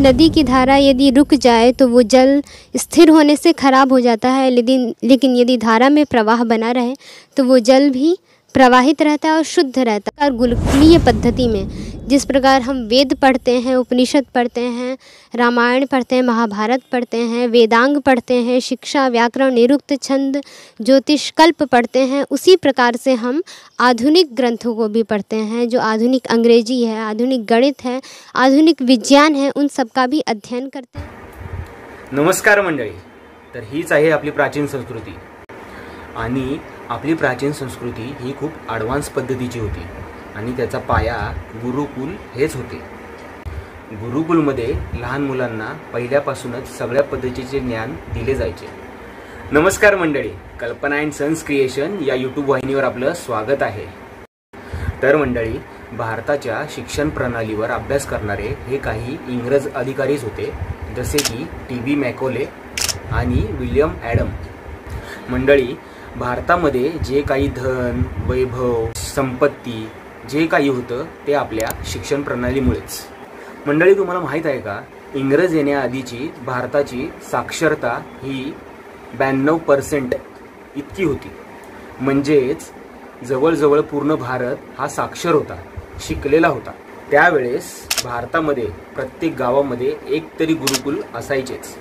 नदी की धारा यदि रुक जाए तो वो जल स्थिर होने से खराब हो जाता है, लेकिन यदि धारा में प्रवाह बना रहे तो वो जल भी प्रवाहित रहता है और शुद्ध रहता है। और गुरुकुलीय पद्धति में जिस प्रकार हम वेद पढ़ते हैं, उपनिषद पढ़ते हैं, रामायण पढ़ते हैं, महाभारत पढ़ते हैं, वेदांग पढ़ते हैं, शिक्षा, व्याकरण, निरुक्त, छंद, ज्योतिष, कल्प पढ़ते हैं, उसी प्रकार से हम आधुनिक ग्रंथों को भी पढ़ते हैं। जो आधुनिक अंग्रेजी है, आधुनिक गणित है, आधुनिक विज्ञान है, उन सब का भी अध्ययन करते हैं। नमस्कार मंडळी, तर हीच आहे आपली प्राचीन संस्कृती आणि आपली प्राचीन संस्कृती ही खूप ॲडव्हान्स पद्धतीची होती आणि त्याचा पाया गुरुकुल हेच होते। गुरुकुलमध्ये लहान मुलांना पहिल्यापासूनच सगळ्या पद्धतीचे ज्ञान दिले जायचे। नमस्कार मंडळी, कल्पना अँड सन्स क्रिएशन या यूट्यूब वाहिनीवर आपलं स्वागत आहे। तर मंडळी, भारताच्या शिक्षण प्रणालीवर अभ्यास करणारे हे काही इंग्रज अधिकारीच होते, जसे की टी.बी. मॅकॉले आणि विल्यम ॲडम। मंडळी, भारतामध्ये जे काही धन, वैभव, संपत्ती जे काही होतं ते आपल्या शिक्षण प्रणालीमुळेच। मंडळी, तुम्हाला माहित आहे का, इंग्रज येण्याआधीची भारताची साक्षरता ही 92% इतकी होती। म्हणजेच जवळजवळ पूर्ण भारत हा साक्षर होता, शिकलेला होता। त्यावेळेस भारतामध्ये प्रत्येक गावामध्ये एक तरी गुरुकुल असायचेच।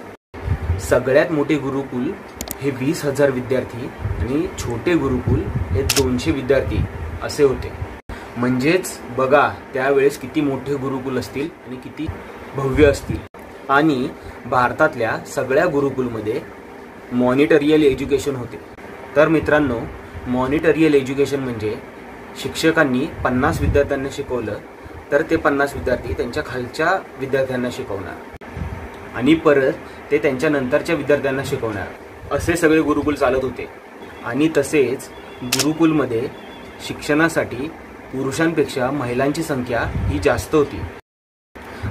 सगळ्यात मोठे गुरुकुल हे 20,000 विद्यार्थी आणि छोटे गुरुकुल हे 200 विद्यार्थी असे होते। म्हणजेच बघा त्यावेळेस किती मोठे गुरुकुल असतील आणि किती भव्य असतील। आणि भारतातल्या सगळ्या गुरुकुलमध्ये मॉनिटरियल एज्युकेशन होते। तर मित्रांनो, मॉनिटरियल एज्युकेशन म्हणजे शिक्षकांनी 50 विद्यार्थ्यांना शिकवलं तर ते 50 विद्यार्थी त्यांच्या खालच्या विद्यार्थ्यांना शिकवणार आणि परत ते त्यांच्या नंतरच्या विद्यार्थ्यांना शिकवणार, असे सगळे गुरुकुल चालत होते। आणि तसेच गुरुकुलमध्ये शिक्षणासाठी पुरुषांपेक्षा महिलांची संख्या ही जास्त होती।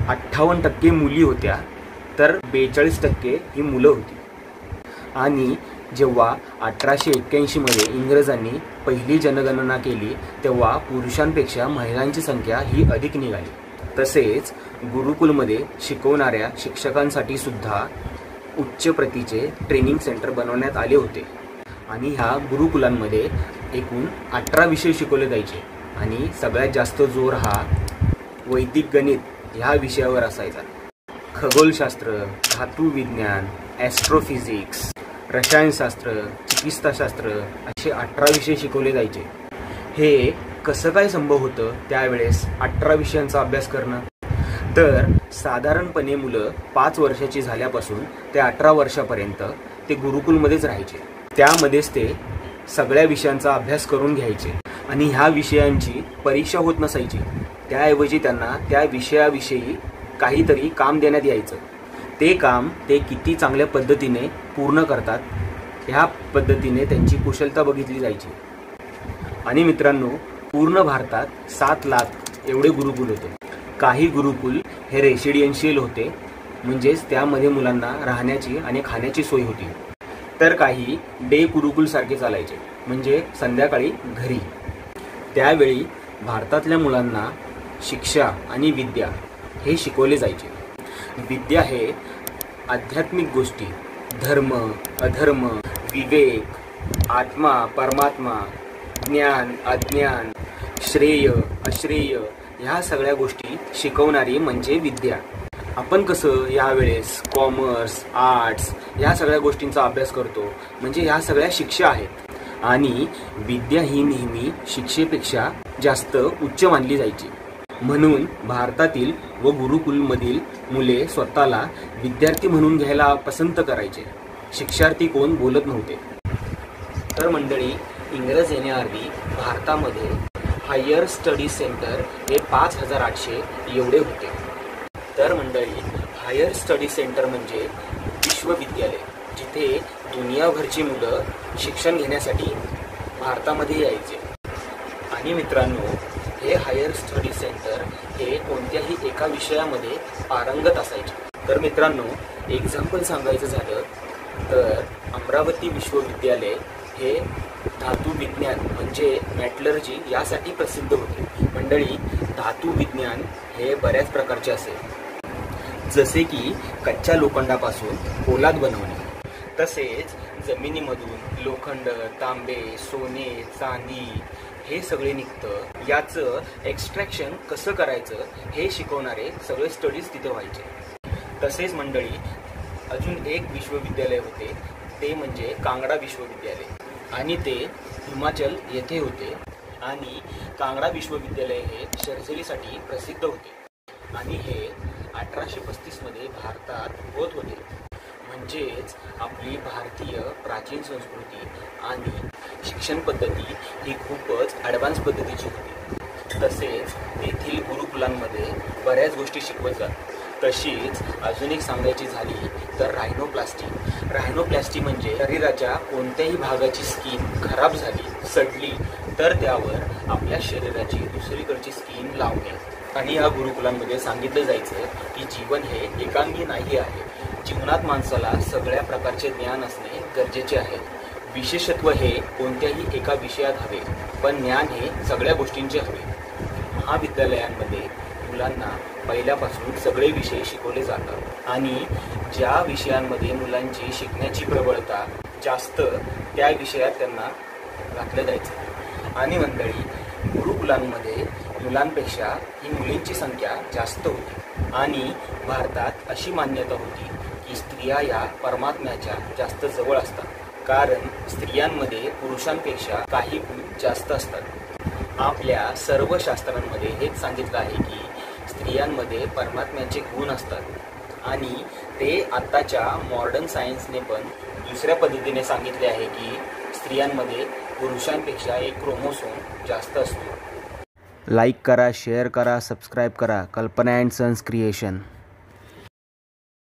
58% मुली होत्या तर 42% ही मुलं होती। आणि जेव्हा 1881 मध्ये इंग्रजांनी पहिली जनगणना केली तेव्हा पुरुषांपेक्षा महिलांची संख्या ही अधिक निघाली। तसेच गुरुकुलमध्ये शिकवणाऱ्या शिक्षकांसाठी सुद्धा उच्च प्रतीचे ट्रेनिंग सेंटर बनवण्यात आले होते। आणि ह्या गुरुकुलांमध्ये एकूण 18 विषय शिकवले जायचे आणि सगळ्यात जास्त जोर हा वैदिक गणित ह्या विषयावर असायचा। खगोलशास्त्र, धातू विज्ञान, ॲस्ट्रोफिजिक्स, रसायनशास्त्र, चिकित्साशास्त्र असे 18 विषय शिकवले जायचे। हे कसं काय संभव होतं त्यावेळेस 18 विषयांचा अभ्यास करणं? तर साधारणपणे मुलं 5 वर्षाची झाल्यापासून ते 18 वर्षापर्यंत ते गुरुकुलमध्येच राहायचे। त्यामध्येच ते सगळ्या विषयांचा अभ्यास करून घ्यायचे आणि ह्या विषयांची परीक्षा होत नसायची। त्याऐवजी त्यांना त्या विषयाविषयी काहीतरी काम देण्यात यायचं। ते काम ते किती चांगल्या पद्धतीने पूर्ण करतात ह्या पद्धतीने त्यांची कुशलता बघितली जायची। आणि मित्रांनो, पूर्ण भारतात 7 लाख एवढे गुरुकुल होते। काही गुरुकुल हे रेसिडेन्शियल होते, म्हणजेच त्यामध्ये मुलांना राहण्याची आणि खाण्याची सोय होती। तर काही डे गुरुकुल सारखे चालायचे, म्हणजे संध्याकाळी घरी। त्यावेळी भारतातल्या मुलांना शिक्षा आणि विद्या हे शिकवले जायचे। विद्या हे आध्यात्मिक गोष्टी, धर्म, अधर्म, विवेक, आत्मा, परमात्मा, ज्ञान, अज्ञान, श्रेय, अश्रेय ह्या सगळ्या गोष्टी शिकवणारी म्हणजे विद्या। आपण कसं यावेळेस कॉमर्स, आर्ट्स ह्या सगळ्या गोष्टींचा अभ्यास करतो, म्हणजे ह्या सगळ्या शिक्षा आहेत। आणि विद्या ही नेहमी शिक्षेपेक्षा जास्त उच्च मानली जायची। म्हणून भारतातील व गुरुकुलमधील मुले स्वतःला विद्यार्थी म्हणून घ्यायला पसंत करायचे, शिक्षार्थी कोण बोलत नव्हते। तर मंडळी, इंग्रज येण्याआधी भारतामध्ये हायर स्टडी सेंटर हे 5,800 एवढे होते। तर मंडळी, हायर स्टडी सेंटर म्हणजे विश्वविद्यालय, जिथे दुनियाभरची मुलं शिक्षण घेण्यासाठी भारतामध्ये यायचे। आणि मित्रांनो, हे हायर स्टडी सेंटर हे कोणत्याही एका विषयामध्ये पारंगत असायचे। तर मित्रांनो, एक्झाम्पल सांगायचं झालं तर अमरावती विश्वविद्यालय हे धातू विज्ञान म्हणजे मेटलर्जी यासाठी प्रसिद्ध होते। मंडळी, धातू विज्ञान हे बऱ्याच प्रकारचे असेल, जसे की कच्च्या लोखंडापासून पोलाद बनवणे, तसेच जमिनीमधून लोखंड, तांबे, सोने, चांदी हे सगळे निघतं, याचं एक्स्ट्रॅक्शन कसं करायचं हे शिकवणारे सगळे स्टडीज तिथे व्हायचे. तसेच मंडळी अजून एक विश्वविद्यालय होते, ते म्हणजे कांगडा विश्वविद्यालय, आणि ते हिमाचल येथे होते. आणि कांगडा विश्वविद्यालय हे सर्जरीसाठी प्रसिद्ध होते आणि हे 1835 मध्ये भारतात होत होते. म्हणजेच आपली भारतीय प्राचीन संस्कृती आणि शिक्षण पद्धती ही खूपच ॲडव्हान्स पद्धतीची होती. तसेच तेथील गुरुकुलांमध्ये बऱ्याच गोष्टी शिकवतात. तशीच अजून एक सांगायची झाली तर रायनोप्लास्टी म्हणजे शरीराच्या कोणत्याही भागाची स्किन खराब झाली, सडली, तर त्यावर आपल्या शरीराची दुसरीकडची स्किन लावणे. आणि या गुरुकुलांमध्ये सांगितलं जायचं की जीवन हे एकांगी नाही आहे. जीवनात माणसाला सगळ्या प्रकारचे ज्ञान असणे गरजेचे आहे. विशेषत्व हे कोणत्याही एका विषयात हवे, पण ज्ञान हे सगळ्या गोष्टींचे हवे. महाविद्यालयांमध्ये मुलांना पहिल्यापासून सगळे विषय शिकवले जातात आणि ज्या विषयांमध्ये मुलांची शिकण्याची प्रबळता जास्त त्या विषयात त्यांना घातलं जायचं. आणि मंडळी गुरुकुलांमध्ये मुलांपेक्षा ही मुलींची संख्या जास्त होती. आणि भारतात अशी मान्यता होती की स्त्रिया या परमात्म्याच्या जास्त जवळ असतात, कारण स्त्रियांमध्ये पुरुषांपेक्षा काही गुण जास्त असतात. आपल्या सर्व शास्त्रांमध्ये हेच सांगितलं आहे की स्त्रियांमध्ये परमात्म्याचे गुण असतात. आणि ते आत्ताच्या मॉडर्न सायन्सने पण दुसऱ्या पद्धतीने सांगितले आहे की स्त्रियांमध्ये पुरुषांपेक्षा एक क्रोमोसोम जास्त असतो. लाईक करा, शेअर करा, सबस्क्राईब करा. कल्पना अँड सन्स क्रिएशन.